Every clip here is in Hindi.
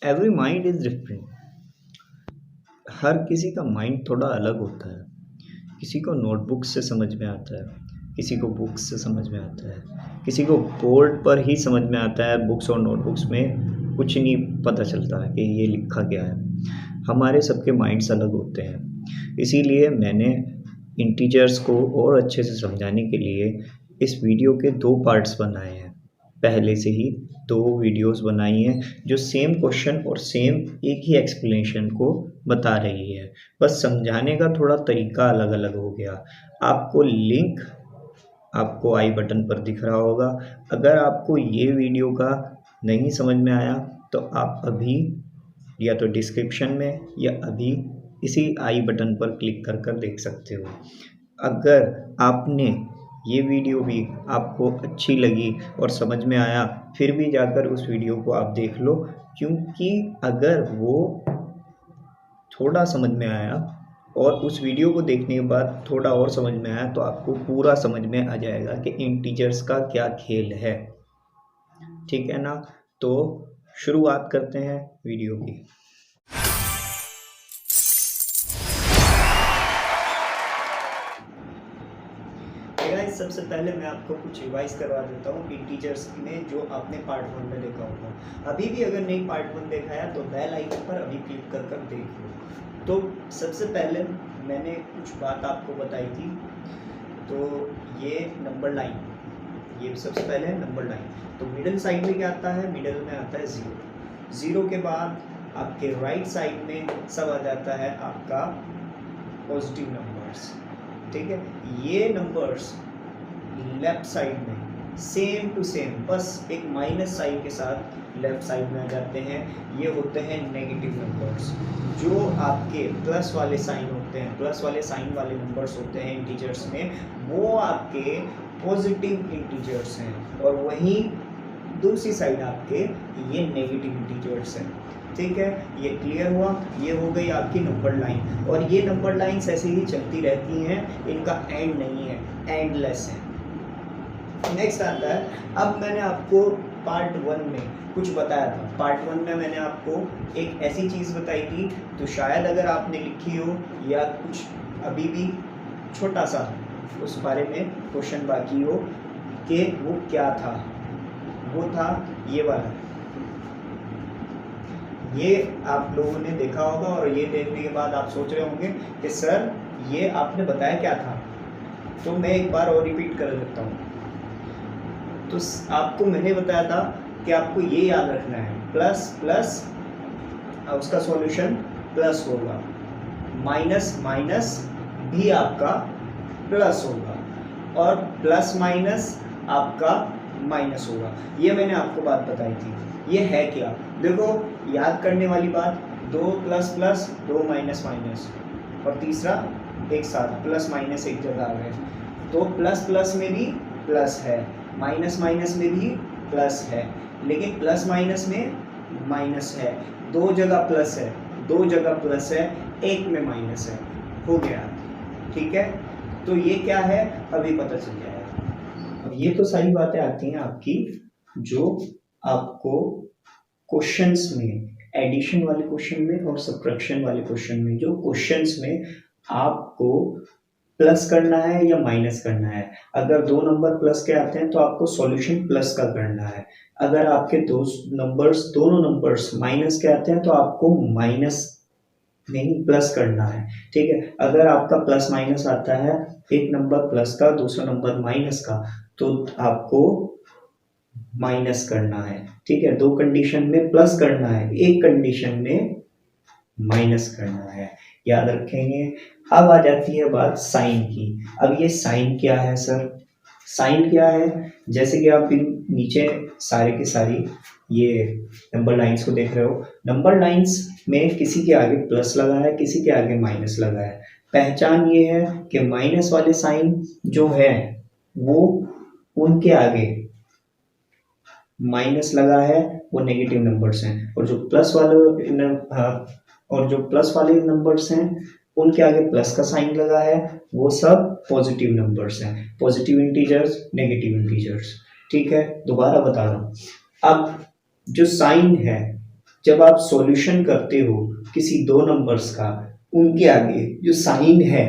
Every mind is different. हर किसी का माइंड थोड़ा अलग होता है। किसी को नोटबुक से समझ में आता है, किसी को बुक्स से समझ में आता है, किसी को बोर्ड पर ही समझ में आता है, बुक्स और नोटबुक्स में कुछ नहीं पता चलता है कि ये लिखा क्या है। हमारे सबके माइंड्स अलग होते हैं। इसीलिए मैंने इंटीजर्स को और अच्छे से समझाने के लिए इस वीडियो के 2 पार्ट्स बनाए हैं। पहले से ही 2 वीडियोस बनाई हैं जो सेम क्वेश्चन और सेम एक ही एक्सप्लेनेशन को बता रही है, बस समझाने का थोड़ा तरीका अलग-अलग हो गया। आपको लिंक आपको आई बटन पर दिख रहा होगा। अगर आपको ये वीडियो का नहीं समझ में आया तो आप अभी या तो डिस्क्रिप्शन में या अभी इसी आई बटन पर क्लिक कर कर देख सकते हो। अगर आपने ये वीडियो भी आपको अच्छी लगी और समझ में आया, फिर भी जाकर उस वीडियो को आप देख लो, क्योंकि अगर वो थोड़ा समझ में आया और उस वीडियो को देखने के बाद थोड़ा और समझ में आया तो आपको पूरा समझ में आ जाएगा कि इंटीजर्स का क्या खेल है। ठीक है ना? तो शुरुआत करते हैं वीडियो की। गाइस, सबसे पहले मैं आपको कुछ रिवाइज करवा देता हूँ इंटीजर्स में जो आपने पार्ट 1 में देखा होगा। अभी भी अगर नहीं पार्ट 1 देखा है तो बेल आइकन पर अभी क्लिक कर कर देख लो। तो सबसे पहले मैंने कुछ बात आपको बताई थी। तो ये नंबर लाइन, ये सबसे पहले है नंबर लाइन। तो मिडिल साइड में क्या आता है? मिडिल में आता है 0। 0 के बाद आपके राइट साइड में सब आ जाता है आपका पॉजिटिव नंबर्स। ठीक है, ये नंबर्स लेफ्ट साइड में सेम टू सेम, बस एक माइनस साइन के साथ लेफ्ट साइड में आ जाते हैं। ये होते हैं नेगेटिव नंबर्स। जो आपके प्लस वाले साइन होते हैं, प्लस वाले साइन वाले नंबर्स होते हैं इंटीजर्स में, वो आपके पॉजिटिव इंटीजर्स हैं। और वहीं दूसरी साइड आपके ये नेगेटिव इंटीजर्स हैं। ठीक है, ये क्लियर हुआ? ये हो गई आपकी नंबर लाइन। और ये नंबर लाइन्स ऐसे ही चलती रहती हैं, इनका एंड नहीं है, एंडलेस है। नेक्स्ट आता है, अब मैंने आपको पार्ट 1 में कुछ बताया था। पार्ट 1 में मैंने आपको एक ऐसी चीज़ बताई थी, तो शायद अगर आपने लिखी हो या कुछ अभी भी छोटा सा उस बारे में क्वेश्चन बाकी हो कि वो क्या था, वो था ये वाला। ये आप लोगों ने देखा होगा और ये देखने के बाद आप सोच रहे होंगे कि सर ये आपने बताया क्या था। तो मैं एक बार और रिपीट कर देता हूँ। तो आपको मैंने बताया था कि आपको ये याद रखना है, प्लस प्लस उसका सॉल्यूशन प्लस होगा, माइनस माइनस भी आपका प्लस होगा, और प्लस माइनस आपका माइनस होगा। ये मैंने आपको बात बताई थी। ये है क्या? देखो, याद करने वाली बात, 2 प्लस प्लस 2 माइनस माइनस, और तीसरा एक साथ प्लस माइनस एक जगह आ गए। तो प्लस प्लस में भी प्लस है, माइनस माइनस में भी प्लस है, लेकिन प्लस माइनस में माइनस है। 2 जगह प्लस है, 2 जगह प्लस है, एक में माइनस है। हो गया। ठीक है, तो ये क्या है अभी पता चल जाएगा। अब ये तो सारी बातें आती हैं आपकी जो आपको क्वेश्चंस में, एडिशन वाले क्वेश्चन में और सब्ट्रैक्शन वाले क्वेश्चन में, जो क्वेश्चंस में आपको प्लस करना है या माइनस करना है। अगर 2 नंबर प्लस के आते हैं तो आपको सॉल्यूशन प्लस का करना है। अगर आपके दोनों नंबर्स माइनस के आते हैं तो आपको माइनस नहीं प्लस करना है। ठीक है, अगर आपका प्लस माइनस आता है, एक नंबर प्लस का दूसरा नंबर माइनस का, तो आपको माइनस करना है। ठीक है, 2 कंडीशन में प्लस करना है, एक कंडीशन में माइनस करना है, याद रखेंगे। अब आ जाती है बात साइन की। अब ये साइन क्या है सर? साइन क्या है? जैसे कि आप इन नीचे सारे के सारी ये नंबर लाइंस को देख रहे हो। नंबर लाइंस में किसी के आगे प्लस लगा है, किसी के आगे माइनस लगा है। पहचान ये है कि माइनस वाले साइन जो है वो उनके आगे माइनस लगा है, वो नेगेटिव नंबर्स हैं, और जो प्लस वाले नंबर्स हैं उनके आगे प्लस का साइन लगा है, वो सब पॉजिटिव नंबर्स हैं। Positive integers, negative integers. ठीक है, दोबारा बता रहा हूँ। अब जो साइन है जब आप सॉल्यूशन करते हो किसी दो नंबर्स का, उनके आगे जो साइन है,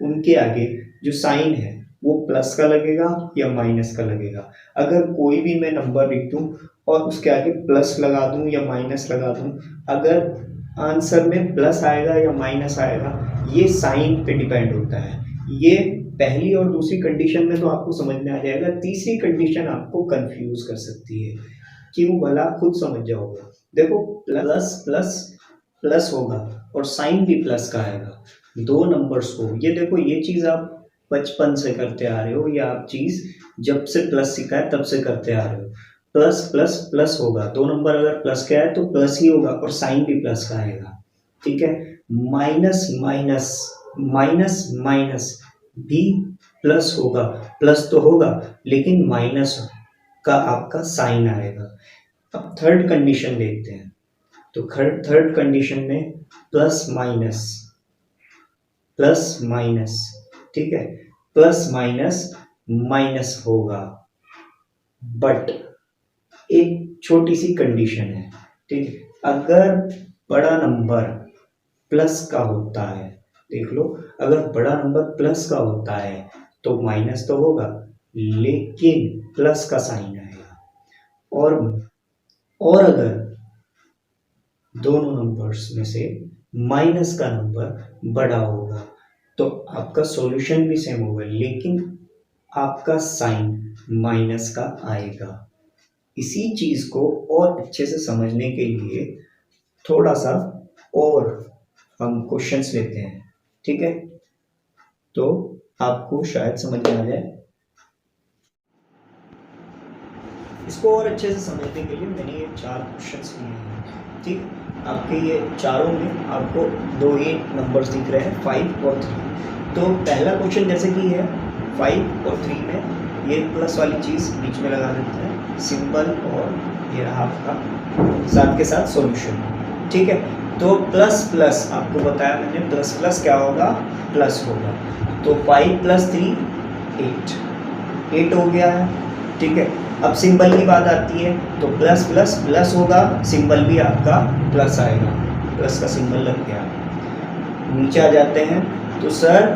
उनके आगे जो साइन है वो प्लस का लगेगा या माइनस का लगेगा। अगर कोई भी मैं नंबर लिख दूं और उसके आगे प्लस लगा दूं या माइनस लगा दूं, अगर आंसर में प्लस आएगा या माइनस आएगा, ये साइन पे डिपेंड होता है। ये पहली और दूसरी कंडीशन में तो आपको समझ में आ जाएगा, तीसरी कंडीशन आपको कंफ्यूज कर सकती है। क्यों भला, खुद समझ जाओगे। देखो, प्लस प्लस प्लस होगा और साइन भी प्लस का आएगा दो नंबर्स को। ये देखो, ये चीज़ आप बचपन से करते आ रहे हो, या आप चीज़ जब से प्लस सीखा है तब से करते आ रहे हो। प्लस प्लस प्लस होगा, दो नंबर अगर प्लस का है तो प्लस ही होगा और साइन भी प्लस का आएगा, ठीक है। माइनस माइनस माइनस माइनस भी प्लस होगा, प्लस तो होगा लेकिन माइनस का आपका साइन आएगा। अब थर्ड कंडीशन देखते हैं। तो थर्ड कंडीशन में प्लस माइनस, ठीक है, प्लस माइनस माइनस होगा। बट एक छोटी सी कंडीशन है, ठीक है। अगर बड़ा नंबर प्लस का होता है, देख लो, अगर बड़ा नंबर प्लस का होता है तो माइनस तो होगा लेकिन प्लस का साइन आएगा। और अगर दोनों नंबर्स में से माइनस का नंबर बड़ा होगा तो आपका सॉल्यूशन भी सेम होगा लेकिन आपका साइन माइनस का आएगा। इसी चीज को और अच्छे से समझने के लिए थोड़ा सा और हम क्वेश्चंस लेते हैं, ठीक है, तो आपको शायद समझ में आ जाए। इसको और अच्छे से समझने के लिए मैंने ये 4 क्वेश्चंस लिए हैं, ठीक। आपके ये चारों में आपको दो ही नंबर्स दिख रहे हैं, 5 और 3। तो पहला क्वेश्चन जैसे कि है 5 और 3 में ये प्लस वाली चीज़ बीच में लगा देते हैं, सिंबल, और ये रहा आपका साथ के साथ सॉल्यूशन, ठीक है। तो प्लस प्लस आपको बताया मैंने, प्लस प्लस क्या होगा, प्लस होगा। तो 5 + 3 8 हो गया है, ठीक है। अब सिंबल की बात आती है तो प्लस प्लस प्लस होगा, सिंबल भी आपका प्लस आएगा, प्लस का सिंबल लग गया। नीचे आ जाते हैं तो सर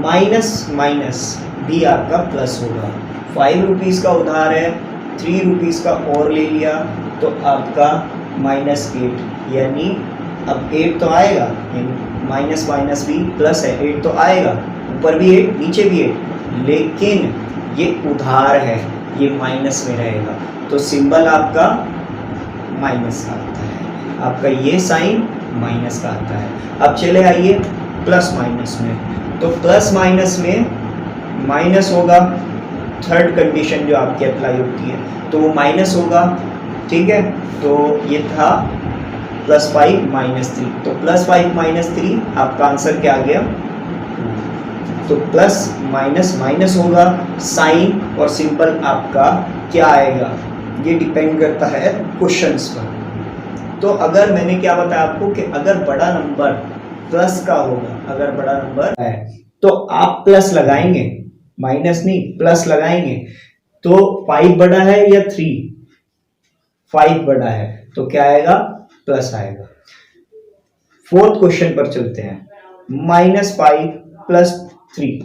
माइनस माइनस भी आपका प्लस होगा। 5 रुपीज़ का उधार है, 3 रुपीज़ का और ले लिया तो आपका -8, यानी अब 8 तो आएगा, यानी माइनस माइनस भी प्लस है, 8 तो आएगा, ऊपर भी 8 नीचे भी 8, लेकिन ये उधार है, ये माइनस में रहेगा तो सिंबल आपका माइनस का आता है, आपका ये साइन माइनस का आता है। अब चले आइए प्लस माइनस में। तो प्लस माइनस में माइनस होगा, थर्ड कंडीशन जो आपकी अप्लाई होती है तो वो माइनस होगा, ठीक है। तो ये था +5 - 3, तो +5 - 3 आपका आंसर क्या आ गया। तो प्लस माइनस माइनस होगा, साइन और सिंबल आपका क्या आएगा, ये डिपेंड करता है क्वेश्चंस पर। तो अगर मैंने क्या बताया आपको कि अगर बड़ा नंबर प्लस का होगा, अगर बड़ा नंबर है तो आप प्लस लगाएंगे, माइनस नहीं, प्लस लगाएंगे। तो 5 बड़ा है या 3, 5 बड़ा है तो क्या आएगा, प्लस आएगा। फोर्थ क्वेश्चन पर चलते हैं। -5 + 3,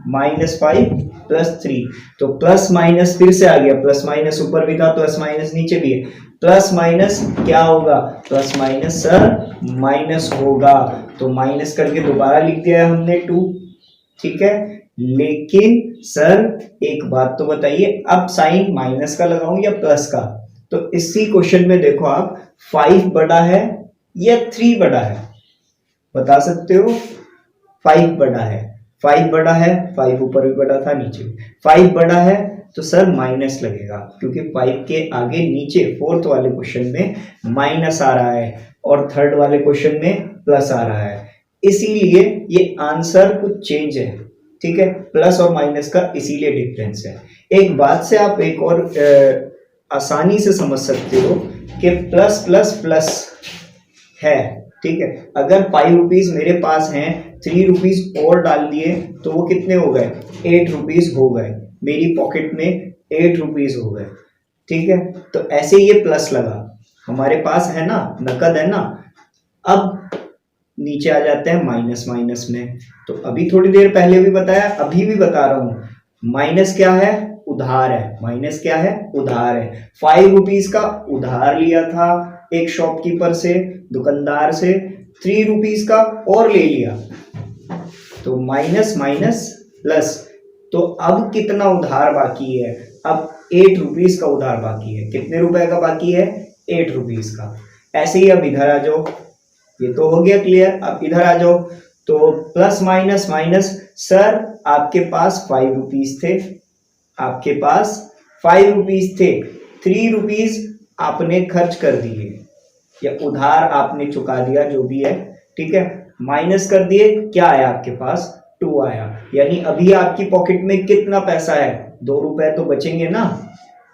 -5 + 3, तो प्लस माइनस फिर से आ गया, प्लस माइनस ऊपर भी था, प्लस माइनस नीचे भी है, प्लस माइनस क्या होगा, प्लस माइनस सर माइनस होगा, तो माइनस करके दोबारा लिख दिया है हमने 2, ठीक है। लेकिन सर एक बात तो बताइए, अब साइन माइनस का लगाऊं या प्लस का। तो इसी क्वेश्चन में देखो आप, 5 बड़ा है या 3 बड़ा है, बता सकते हो। 5 बड़ा है, 5 बड़ा है, 5 ऊपर भी बड़ा था नीचे भी, 5 बड़ा है तो सर माइनस लगेगा, क्योंकि 5 के आगे नीचे फोर्थ वाले क्वेश्चन में माइनस आ रहा है और थर्ड वाले क्वेश्चन में प्लस आ रहा है, इसीलिए ये आंसर कुछ चेंज है, ठीक है। प्लस और माइनस का इसीलिए डिफरेंस है। एक बात से आप एक और आसानी से समझ सकते हो कि प्लस प्लस प्लस है, ठीक है। अगर 5 रुपीज मेरे पास हैं, 3 रुपीज और डाल दिए तो वो कितने हो गए, 8 रुपीज हो गए, मेरी पॉकेट में 8 रुपीज हो गए, ठीक है। तो ऐसे ये प्लस लगा, हमारे पास है ना, नकद है ना। अब नीचे आ जाते हैं माइनस माइनस में। तो अभी थोड़ी देर पहले भी बताया, अभी भी बता रहा हूं, माइनस क्या है, उधार है। माइनस क्या है, उधार है। 5 रुपीज का उधार लिया था एक शॉपकीपर से, दुकानदार से, 3 रुपीज का और ले लिया, तो माइनस माइनस प्लस। तो अब कितना उधार बाकी है, अब 8 रुपीज का उधार बाकी है। कितने रुपए का बाकी है, 8 रुपीज का। ऐसे ही अब इधर आ जाओ, ये तो हो गया क्लियर। अब इधर आ जाओ, तो प्लस माइनस माइनस। सर आपके पास 5 रुपीज थे, आपके पास 5 रुपीज थे, 3 रुपीज आपने खर्च कर दिए या उधार आपने चुका दिया, जो भी है, ठीक है। माइनस कर दिए, क्या आया आपके पास, 2 आया। यानी अभी आपकी पॉकेट में कितना पैसा है, 2 रुपए तो बचेंगे ना।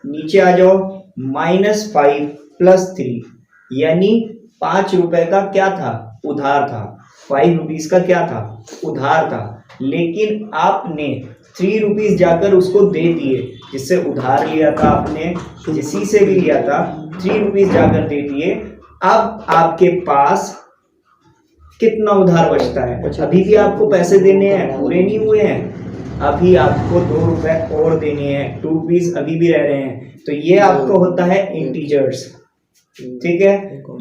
नीचे आ जाओ, -5 + 3, यानी 5 रुपए का क्या था, उधार था। 5 रुपीज का क्या था, उधार था। लेकिन आपने 3 रुपीज जाकर उसको दे दिए, जिससे उधार लिया था आपने, जिसी से भी लिया था, 3 रुपीज जाकर दे दिए। अब आपके पास कितना उधार बचता है। अभी भी आपको पैसे देने हैं, पूरे नहीं हुए हैं। अभी आपको 2 रुपए और देने हैं, 2 रुपीज अभी भी रह रहे हैं। तो ये आपको होता है इंटीजर्स, ठीक है।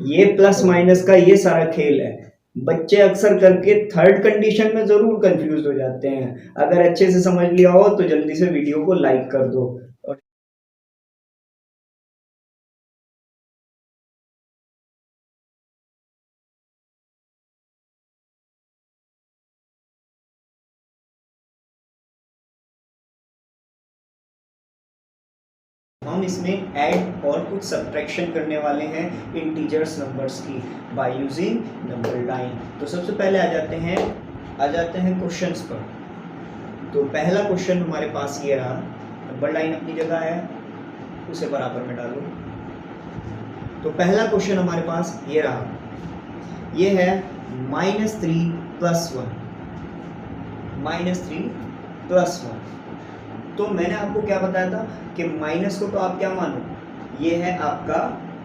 ये प्लस माइनस का ये सारा खेल है। बच्चे अक्सर करके थर्ड कंडीशन में जरूर कंफ्यूज हो जाते हैं। अगर अच्छे से समझ लिया हो तो जल्दी से वीडियो को लाइक कर दो। हम इसमें ऐड और कुछ सब्ट्रैक्शन करने वाले हैं इंटीजर्स नंबर्स की बाय यूजिंग नंबर लाइन। तो सबसे पहले आ जाते हैं क्वेश्चंस पर। तो पहला क्वेश्चन हमारे पास ये रहा, नंबर लाइन अपनी जगह है, उसे बराबर में डालो। तो पहला क्वेश्चन हमारे पास ये रहा, ये है -3 + 1, -3 + 1। तो मैंने आपको क्या बताया था कि माइनस को तो आप क्या मानो, ये है आपका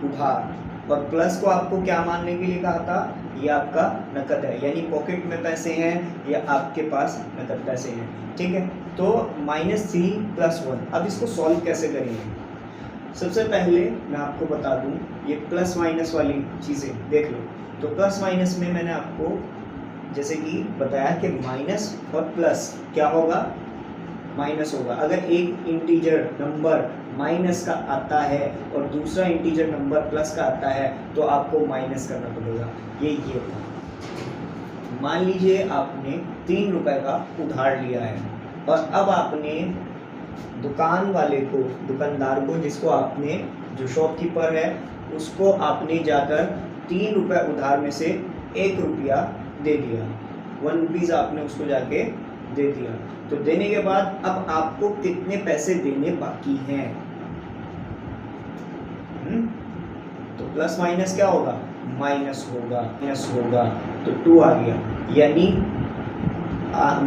उधार, और प्लस को आपको क्या मानने के लिए कहा था, ये आपका नकद है, यानी पॉकेट में पैसे हैं या आपके पास नकद पैसे हैं, ठीक है। तो -3 + 1, अब इसको सॉल्व कैसे करेंगे। सबसे पहले मैं आपको बता दूं, ये प्लस माइनस वाली चीज़ें देख लो। तो प्लस माइनस में मैंने आपको जैसे कि बताया कि माइनस और प्लस क्या होगा, माइनस होगा। अगर एक इंटीजर नंबर माइनस का आता है और दूसरा इंटीजर नंबर प्लस का आता है, तो आपको माइनस करना पड़ेगा। ये मान लीजिए आपने 3 रुपए का उधार लिया है, और अब आपने दुकान वाले को, दुकानदार को, जिसको आपने, जो शॉपकीपर है, उसको आपने जाकर 3 रुपए उधार में से 1 रुपया दे दिया, 1 रुपीज़ आपने उसको जाके दे दिया। तो देने के बाद अब आपको कितने पैसे देने बाकी हैं, तो प्लस माइनस क्या होगा, माइनस होगा। तो 2 आ गया, यानी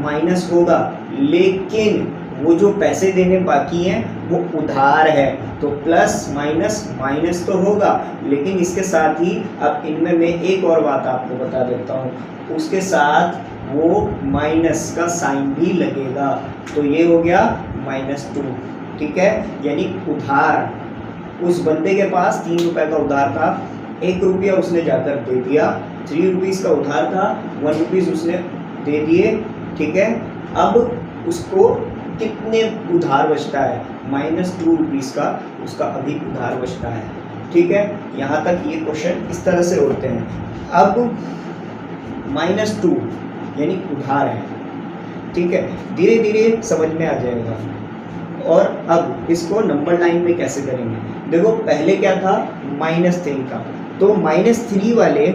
माइनस होगा, लेकिन वो जो पैसे देने बाकी हैं वो उधार है। तो प्लस माइनस माइनस तो होगा, लेकिन इसके साथ ही अब इनमें मैं एक और बात आपको बता देता हूँ, उसके साथ वो माइनस का साइन भी लगेगा। तो ये हो गया -2, ठीक है। यानी उधार, उस बंदे के पास 3 रुपए का उधार था, 1 रुपया उसने जाकर दे दिया, 3 रुपीज़ का उधार था, 1 रुपीज़ उसने दे दिए, ठीक है। अब उसको कितने उधार बचता है, -2 रुपीज़ का उसका अभी उधार बचता है, ठीक है। यहाँ तक ये क्वेश्चन इस तरह से होते हैं। अब -2 यानी उधार है, ठीक है, धीरे धीरे समझ में आ जाएगा। और अब इसको नंबर लाइन में कैसे करेंगे, देखो पहले क्या था, -3 का, तो -3 वाले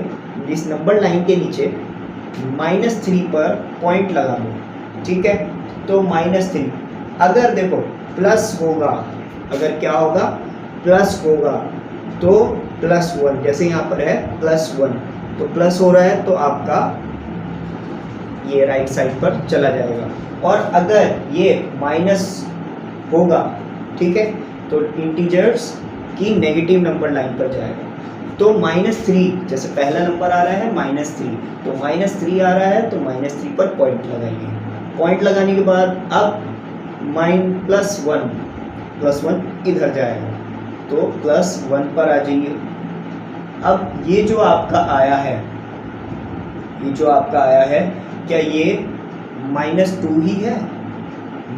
इस नंबर लाइन के नीचे -3 पर पॉइंट लगा दो, ठीक है। तो -3, अगर देखो प्लस होगा, अगर क्या होगा, प्लस होगा, तो +1, जैसे यहाँ पर है +1, तो प्लस हो रहा है तो आपका ये राइट साइड पर चला जाएगा। और अगर ये माइनस होगा, ठीक है, तो इंटीजर्स की नेगेटिव नंबर लाइन पर जाएगा। तो -3, जैसे पहला नंबर आ रहा है -3, तो -3 आ रहा है तो -3 पर पॉइंट लगाइए। पॉइंट लगाने के बाद अब +1 इधर जाएगा तो +1 पर आ जाइए। अब ये जो आपका आया है, क्या ये -2 ही है?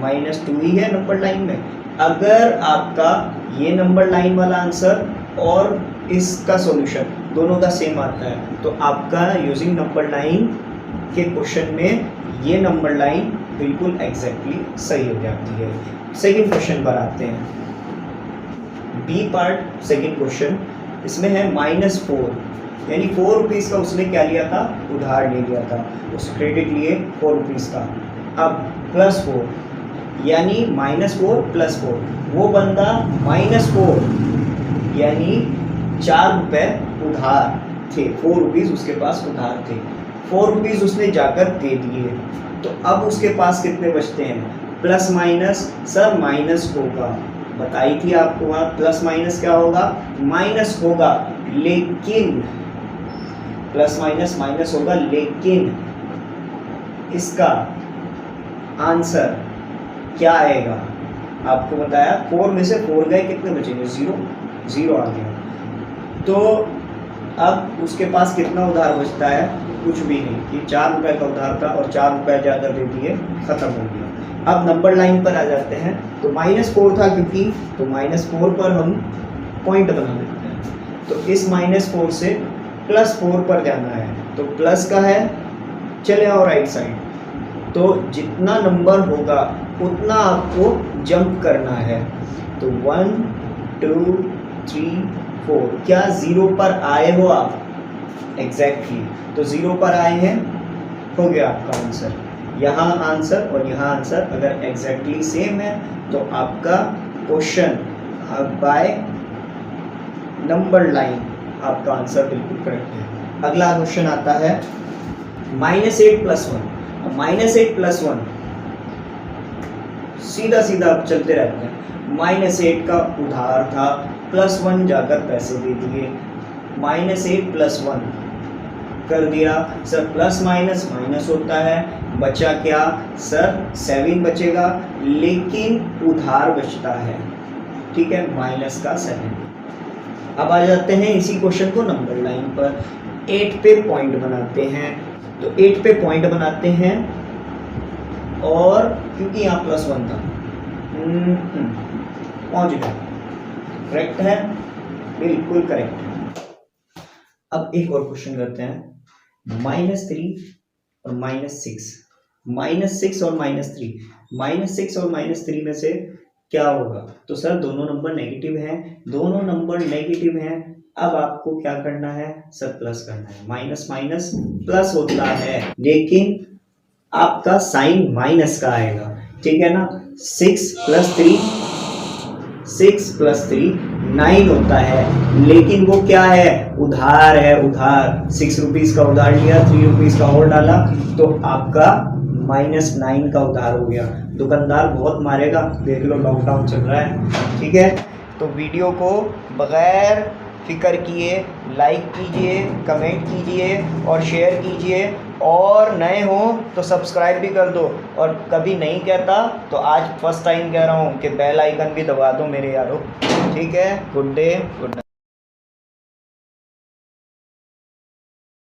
-2 ही है नंबर लाइन में। अगर आपका ये नंबर लाइन वाला आंसर और इसका सॉल्यूशन दोनों का सेम आता है तो आपका यूजिंग नंबर लाइन के क्वेश्चन में ये नंबर लाइन बिल्कुल एग्जैक्टली सही हो जाती है। सेकंड क्वेश्चन पर आते हैं, बी पार्ट सेकंड क्वेश्चन। इसमें है -4, यानी 4 रुपीज़ का उसने क्या लिया था? उधार ले लिया था, उस क्रेडिट लिए 4 रुपीज़ का। अब +4 यानी -4 + 4, वो बंदा -4 यानी 4 रुपये उधार थे, 4 रुपीज़ उसके पास उधार थे, 4 रुपीज़ उसने जाकर दे दिए। तो अब उसके पास कितने बचते हैं? प्लस माइनस, सर माइनस होगा, बताई थी आपको वहाँ प्लस माइनस क्या होगा? माइनस होगा, लेकिन प्लस माइनस माइनस होगा, लेकिन इसका आंसर क्या आएगा? आपको बताया 4 में से 4 गए, कितने बचेंगे? 0 आ गया। तो अब उसके पास कितना उधार बचता है? कुछ भी नहीं, ये 4 रुपये का उधार था और 4 रुपये ज़्यादा दे दिए, ख़त्म हो गया। अब नंबर लाइन पर आ जाते हैं, तो -4 था क्योंकि, तो -4 पर हम पॉइंट बना देते हैं। तो इस -4 से +4 पर जाना है, तो प्लस का है, चले आओ राइट साइड। तो जितना नंबर होगा उतना आपको जंप करना है। तो 1 2 3 4, क्या 0 पर आए हो आप? एग्जैक्टली, तो 0 पर आए हैं, हो गया आपका आंसर। यहाँ आंसर और यहाँ आंसर अगर एग्जैक्टली सेम है तो आपका क्वेश्चन बाय नंबर लाइन आपका आंसर बिल्कुल करेक्ट है। अगला क्वेश्चन आता है -8 + 1। -8 + 1 सीधा सीधा आप चलते रहते हैं। -8 का उधार था, +1 जाकर पैसे दे दिए, -8 + 1 कर दिया। सर प्लस माइनस माइनस होता है, बचा क्या? सर 7 बचेगा, लेकिन उधार बचता है, ठीक है, -7। अब आ जाते हैं इसी क्वेश्चन को नंबर लाइन पर, 8 पे पॉइंट बनाते हैं। तो 8 पे पॉइंट बनाते हैं और क्योंकि यहाँ +1 था, पहुँच गया, करेक्ट है, बिल्कुल करेक्ट है। अब एक और क्वेश्चन करते हैं, -3 और -6, -6 और -3, -6 और -3 में से क्या होगा? तो सर दोनों नंबर नेगेटिव हैं, दोनों नंबर नेगेटिव हैं। अब आपको क्या करना है? सर प्लस करना है, माइनस माइनस प्लस होता है, लेकिन आपका साइन माइनस का आएगा, ठीक है ना। 6 + 3 9 होता है, लेकिन वो क्या है? उधार है, उधार 6 रुपीज़ का उधार लिया, 3 रुपीज़ का और डाला, तो आपका -9 का उधार हो गया। दुकानदार बहुत मारेगा, देख लो लॉकडाउन चल रहा है, ठीक है। तो वीडियो को बगैर फिक्र किए लाइक कीजिए, कमेंट कीजिए और शेयर कीजिए, और नए हो तो सब्सक्राइब भी कर दो। और कभी नहीं कहता तो आज फर्स्ट टाइम कह रहा हूँ कि बेल आइकन भी दबा दो मेरे यारों, ठीक है। Good day, good night.